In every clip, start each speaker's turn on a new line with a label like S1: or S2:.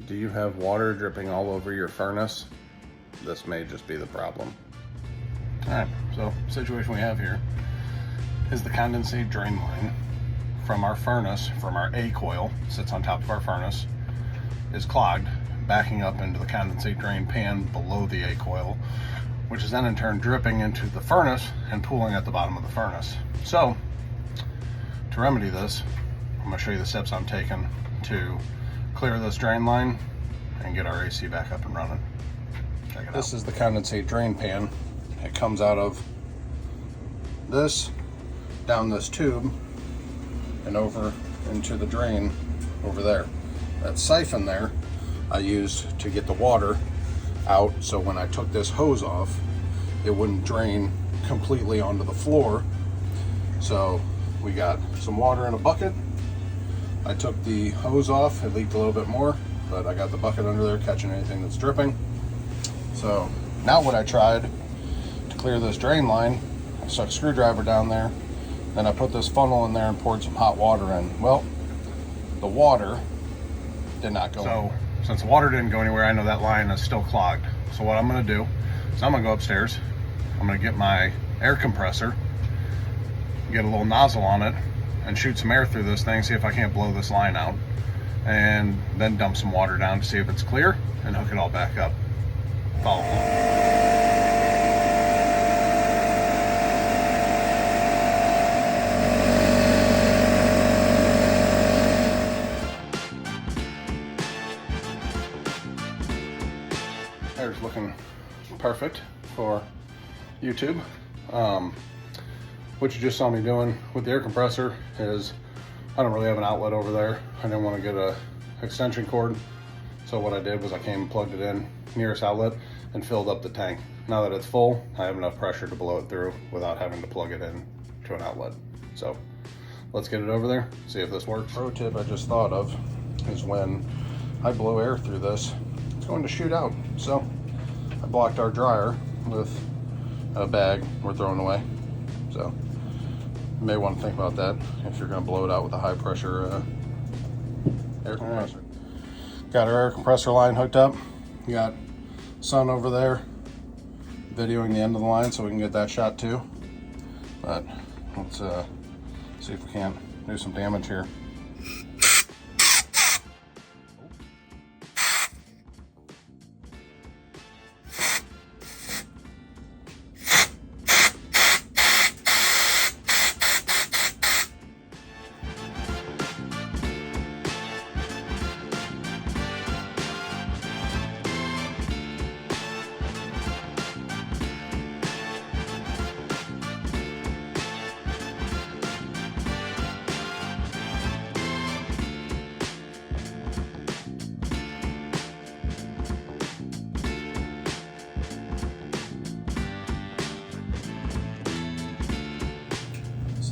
S1: Do you have water dripping all over your furnace? This may just be the problem. Alright, so the situation we have here is the condensate drain line from our furnace, from our A coil, sits on top of our furnace, is clogged, backing up into the condensate drain pan below the A coil, which is then in turn dripping into the furnace and pooling at the bottom of the furnace. So, to remedy this, I'm going to show you the steps I'm taking to clear this drain line and get our AC back up and running. Check it out. This is the condensate drain pan. It comes out of this, down this tube, and over into the drain over there. That siphon there I used to get the water out, so when I took this hose off, it wouldn't drain completely onto the floor. So we got some water in a bucket. I took the hose off, it leaked a little bit more, but I got the bucket under there catching anything that's dripping. So now what I tried to clear this drain line, I stuck a screwdriver down there, then I put this funnel in there and poured some hot water in. Well, the water did not go. So since the water didn't go anywhere, I know that line is still clogged. So what I'm gonna do is I'm gonna go upstairs, I'm gonna get my air compressor, get a little nozzle on it, and shoot some air through this thing, see if I can't blow this line out, and then dump some water down to see if it's clear and hook it all back up. Follow along. Air's looking perfect for YouTube. What you just saw me doing with the air compressor is I don't really have an outlet over there. I didn't want to get a extension cord, so what I did was I came and plugged it in nearest outlet and filled up the tank. Now that it's full, I have enough pressure to blow it through without having to plug it in to an outlet. So let's get it over there, see if this works. Pro tip I just thought of is when I blow air through this, it's going to shoot out. So I blocked our dryer with a bag we're throwing away. So you may want to think about that if you're going to blow it out with a high pressure air compressor. Right. Got our air compressor line hooked up. You got sun over there videoing the end of the line so we can get that shot too. But let's see if we can't do some damage here.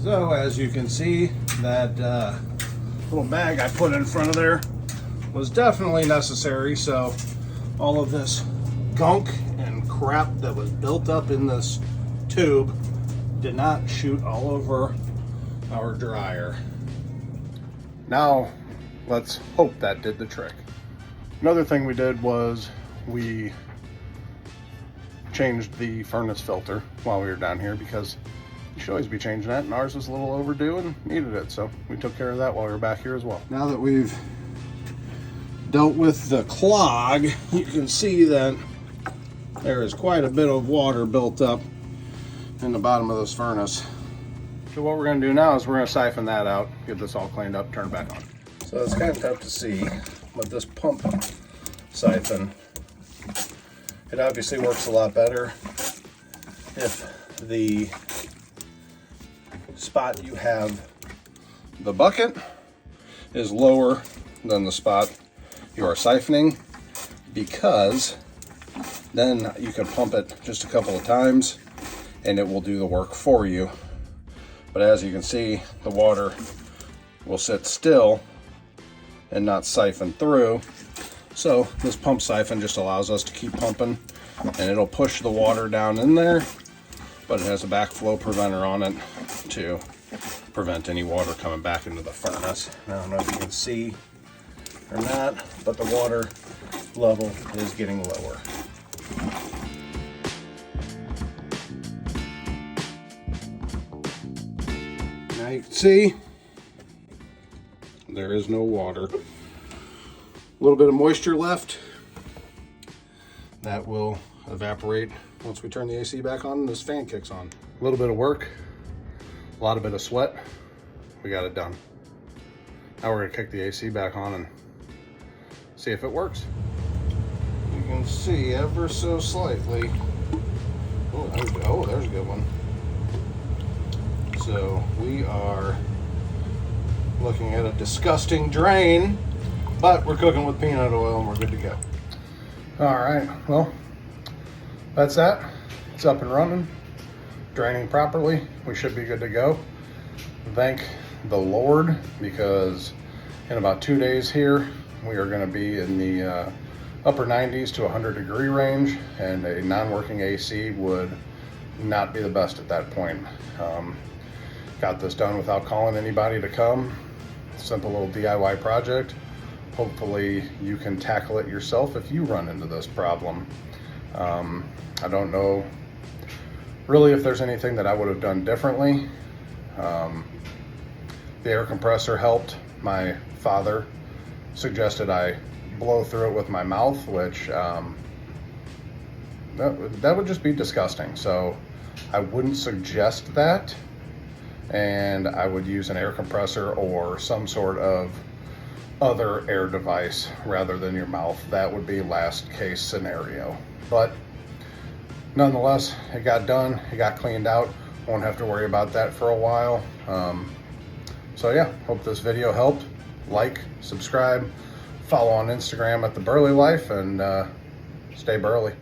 S1: So as you can see, that little bag I put in front of there was definitely necessary. So all of this gunk and crap that was built up in this tube did not shoot all over our dryer. Now let's hope that did the trick. Another thing we did was we changed the furnace filter while we were down here, because you should always be changing that, and ours was a little overdue and needed it, so we took care of that while we were back here as well. Now that we've dealt with the clog, you can see that there is quite a bit of water built up in the bottom of this furnace. So what we're going to do now is we're going to siphon that out, get this all cleaned up, turn it back on. So it's kind of tough to see, but this pump siphon, it obviously works a lot better if the spot you have the bucket is lower than the spot you are siphoning, because then you can pump it just a couple of times and it will do the work for you. But as you can see, the water will sit still and not siphon through. So this pump siphon just allows us to keep pumping, and it'll push the water down in there, but it has a backflow preventer on it to prevent any water coming back into the furnace. I don't know if you can see or not, but the water level is getting lower. Now you can see there is no water. A little bit of moisture left. That will evaporate once we turn the AC back on and this fan kicks on. A little bit of work, a lot of bit of sweat. We got it done. Now we're gonna kick the AC back on and see if it works. You can see ever so slightly. Oh, there's a good one. So we are looking at a disgusting drain, but we're cooking with peanut oil and we're good to go. All right, well, that's that. It's up and running, draining properly. We should be good to go. Thank the Lord, because in about 2 days here, we are gonna be in the upper 90s to 100-degree range, and a non-working AC would not be the best at that point. Got this done without calling anybody to come. Simple little DIY project. Hopefully you can tackle it yourself if you run into this problem. I don't know really if there's anything that I would have done differently. The air compressor helped. My father suggested I blow through it with my mouth, which that would just be disgusting. So I wouldn't suggest that. And I would use an air compressor or some sort of other air device rather than your mouth. That would be last case scenario. But nonetheless, it got done, it got cleaned out. Won't have to worry about that for a while. So yeah, hope this video helped. Like, subscribe, follow on Instagram at The Burley Life, and stay burly.